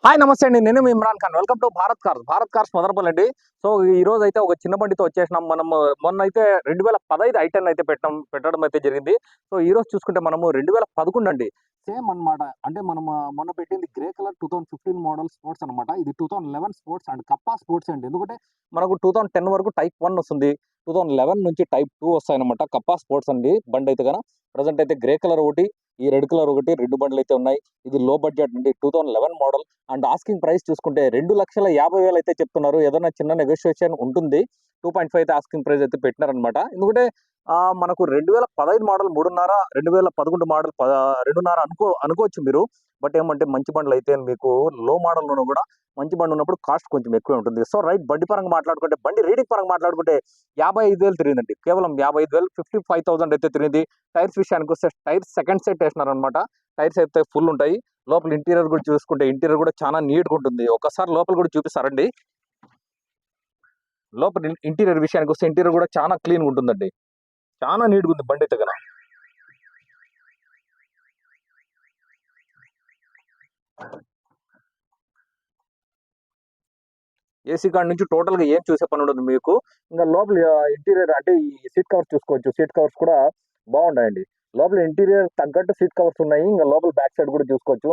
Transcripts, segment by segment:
Hi నమస్తే అండి, నేను మీ Imran Khan. Welcome to Bharat cars Madanapalle. So ఈ రోజు అయితే ఒక చిన్న బండితో వచ్చేసినాం. మనం మొన్న అయితే 2015 i10 అయితే పెట్టడం అయితే జరిగింది. సో ఈ రోజు చూసుకుంటే మనము 2011 అండి, సేమ్ అన్నమాట. అంటే మనం మొన్న పెట్టింది గ్రే కలర్ 2015 మోడల్ స్పోర్ట్స్ అనమాట. ఇది 2011 స్పోర్ట్స్ అండ్ కప్పా స్పోర్ట్స్ అండి. ఎందుకంటే మనకు 2010 వరకు టైప్ 1 వస్తుంది, 2011 నుంచి టైప్ 2 వస్తాయన్నమాట. కప్పా స్పోర్ట్స్ అండి బండి అయితే కనుక. ప్రజెంట్ అయితే గ్రే కలర్ ఒకటి, ఈ రెడ్ కలర్ ఒకటి, 2 బండ్లు అయితే ఉన్నాయి. ఇది లో బడ్జెట్ అండి, 2011 మోడల్. అండ్ ఆస్కింగ్ ప్రైస్ చూసుకుంటే 2,50,000 అయితే చెప్తున్నారు. ఏదైనా చిన్న నెగోషియేషన్ ఉంటుంది. 2.5 అయితే ఆస్కింగ్ ప్రైస్ అయితే పెట్టినారనమాట. ఎందుకంటే మనకు 2015 మోడల్ 3.5, 2011 మోడల్ 2.5 అనుకోవచ్చు మీరు. బట్ ఏమంటే మంచి బండ్లు అయితే మీకు లో మోడల్లోనూ కూడా మంచి బండి ఉన్నప్పుడు కాస్ట్ కొంచెం ఎక్కువ ఉంటుంది. సో రైట్, బండి పరంగా మాట్లాడుకుంటే, బండి రీడింగ్ పరంగా మాట్లాడుకుంటే 55,000 తిరిగిందండి. కేవలం 55,000, 55,000 అయితే తిరిగింది. టైర్స్ విషయానికి వస్తే టైర్స్ సెకండ్ సెట్ వేసినారనమాట. టైర్స్ అయితే ఫుల్ ఉంటాయి. లోపల ఇంటీరియర్ కూడా చూసుకుంటే ఇంటీరియర్ కూడా చాలా నీట్గా ఉంటుంది. ఒకసారి లోపల కూడా చూపిస్తారండి. లోపల ఇంటీరియర్ విషయానికి వస్తే ఇంటీరియర్ కూడా చాలా క్లీన్గా ఉంటుందండి. చాలా నీట్గా ఉంది బండి అయితే కనుక. ఏసీ కాడ నుంచి టోటల్గా ఏం చూసే పని ఉండదు మీకు. ఇంకా లోపల ఇంటీరియర్ అంటే ఈ సీట్ కవర్స్ చూసుకోవచ్చు. సీట్ కవర్స్ కూడా బాగున్నాయండి. లోపల ఇంటీరియర్ తగ్గట్టు సీట్ కవర్స్ ఉన్నాయి. ఇంకా లోపల బ్యాక్ సైడ్ కూడా చూసుకోవచ్చు.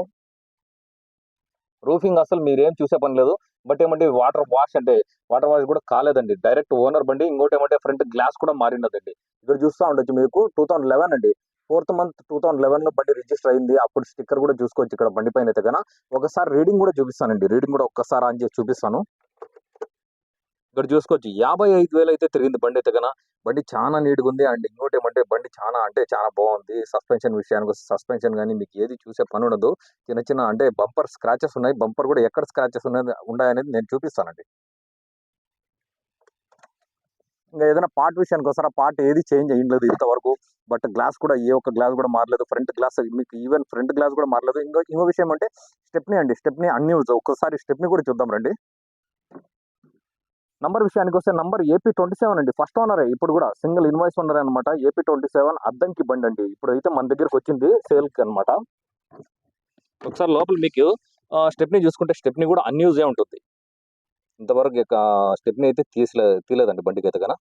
రూఫింగ్ అసలు మీరేం చూసే పని లేదు. బట్ ఏమంటే వాటర్ వాష్ కూడా కాలేదండి. డైరెక్ట్ ఓనర్ బండి. ఇంకోటి ఏమంటే ఫ్రంట్ గ్లాస్ కూడా మారినదండి. ఇక్కడ చూస్తూ ఉండొచ్చు మీకు. 2011 అండి, 4th month 2011 లో బండి రిజిస్టర్ అయింది. అప్పుడు స్టిక్కర్ కూడా చూసుకోవచ్చు ఇక్కడ బండి పైన అయితే కనుక. ఒకసారి రీడింగ్ కూడా చూపిస్తానండి. రీడింగ్ కూడా ఒక్కసారి ఆన్ చేసి చూపిస్తాను. ఇక్కడ చూసుకోవచ్చు 55,000 అయితే తిరిగింది బండి అయితే కనుక. బండి చాలా నీట్గా ఉంది. అండ్ ఇంకోటి ఏమంటే బండి చాలా బాగుంది. సస్పెన్షన్ విషయానికి వస్తే సస్పెన్షన్ కానీ మీకు ఏది చూసే పని ఉండదు. చిన్న చిన్న అంటే బంపర్ స్క్రాచెస్ ఉన్నాయి. బంపర్ కూడా ఎక్కడ స్క్రాచెస్ ఉన్నాయనేది నేను చూపిస్తానండి. ఇంకా ఏదైనా పార్ట్ విషయానికి వస్తారా, పార్ట్ ఏది చేంజ్ అయ్యలేదు ఇంతవరకు. బట్ గ్లాస్ కూడా ఏ ఒక్క గ్లాస్ కూడా మారలేదు. ఫ్రంట్ గ్లాస్ మీకు ఈవెన్ ఫ్రంట్ గ్లాస్ కూడా మారలేదు. ఇంకో విషయం అంటే స్టెప్నీ అండి. స్టెప్నీ అన్ని ఒక్కసారి స్టెప్నీ కూడా చూద్దాం రండి. నంబర్ విషయానికి వస్తే నంబర్ AP27 అండి. ఫస్ట్ ఓనరే, ఇప్పుడు కూడా సింగిల్ ఇన్వాయిస్ ఓనర్ అనమాట. AP27 అద్దంకి బండి అండి. ఇప్పుడు అయితే మన దగ్గరకు వచ్చింది సేల్కి అనమాట. ఒకసారి లోపల మీకు స్టెప్నీ చూసుకుంటే స్టెప్నీ కూడా అన్యూజే ఉంటుంది. ఇంతవరకు స్టెప్నీ అయితే తీయలేదండి బండికి అయితే కనుక.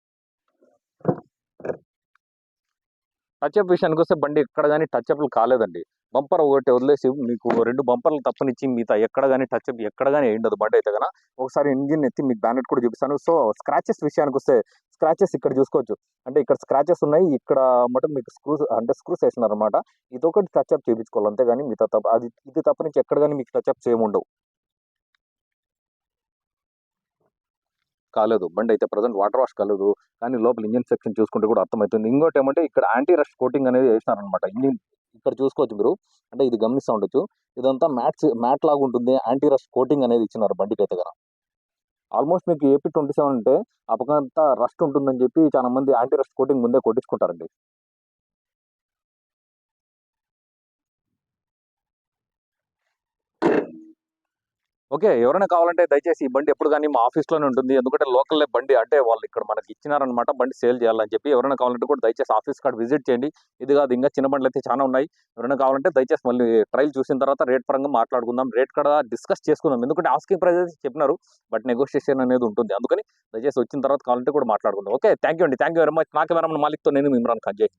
టచ్అప్ విషయానికి వస్తే బండి ఎక్కడ కానీ టచ్అప్లు కాలేదండి. బంపర్ ఒకటి వదిలేసి మీకు 2 బంపర్లు తప్పనిచ్చి మిగతా ఎక్కడ కానీ టచ్అప్ ఎక్కడ కానీ ఉండదు బండి అయితే కనుక. ఒకసారి ఇంజిన్ ఎత్తి మీకు బ్యానెట్ కూడా చూపిస్తాను. సో స్క్రాచెస్ విషయానికి వస్తే స్క్రాచెస్ ఇక్కడ చూసుకోవచ్చు. అంటే ఇక్కడ స్క్రాచెస్ ఉన్నాయి. ఇక్కడ మటుకు మీకు స్క్రూస్ వేసినారు అనమాట. ఇదొకటి టచ్అప్ చేయించుకోవాలి అంతేగాని మిగతా ఇది తప్పనిచ్చి ఎక్కడ కానీ మీకు టచ్అప్స్ ఏముండవు. కాలేదు బండి అయితే ప్రజెంట్ వాటర్ వాష్ కాలేదు. కానీ లోపల ఇంజిన్ సెక్షన్ చూసుకుంటే కూడా అర్థమవుతుంది. ఇంకోటి ఏమంటే ఇక్కడ యాంటీ రస్ట్ కోటింగ్ అనేది వేసినారనమాట. ఇంజిన్ ఇక్కడ చూసుకోవచ్చు మీరు. అంటే ఇది గమనిస్తూ ఉండొచ్చు. ఇదంతా మ్యాట్ లాగా ఉంటుంది. యాంటీ రస్ట్ కోటింగ్ అనేది ఇచ్చినారు బండికి అయితే కనుక. ఆల్మోస్ట్ మీకు AP27 అంటే ఆ పక్కనంతా రస్ట్ ఉంటుందని చెప్పి చాలా మంది యాంటీ రస్ట్ కోటింగ్ ముందే కొట్టించుకుంటారండి. ఓకే, ఎవరైనా కావాలంటే దయచేసి ఈ బండి ఎప్పుడు కానీ మా ఆఫీస్లోనే ఉంటుంది. ఎందుకంటే లోకల్ బండి అంటే వాళ్ళు ఇక్కడ మనకి ఇచ్చినారనమాట బండి సేల్ చేయాలని చెప్పి. ఎవరైనా కావాలంటే కూడా దయచేసి ఆఫీస్ కాడ విజిట్ చేయండి. ఇది కాదు, ఇంకా చిన్న బండ్లు అయితే చాలా ఉన్నాయి. ఎవరైనా కావాలంటే దయచేసి మళ్ళీ ట్రైల్ చూసిన తర్వాత రేట్ పరంగా మాట్లాడుకుందాం. రేట్ కూడా డిస్కస్ చేసుకుందాం. ఎందుకంటే ఆస్కింగ్ ప్రైస్ అయితే చెప్పినారు, బట్ నెగోషియేషన్ అనేది ఉంటుంది. అందుకని దయచేసి వచ్చిన తర్వాత కావాలంటే కూడా మాట్లాడుకుందాం. ఓకే, థ్యాంక్ యూ అండి. Thank you very much. నాకు మాలిక్తో నేను ఇమ్రాన్ ఖాన్. జై.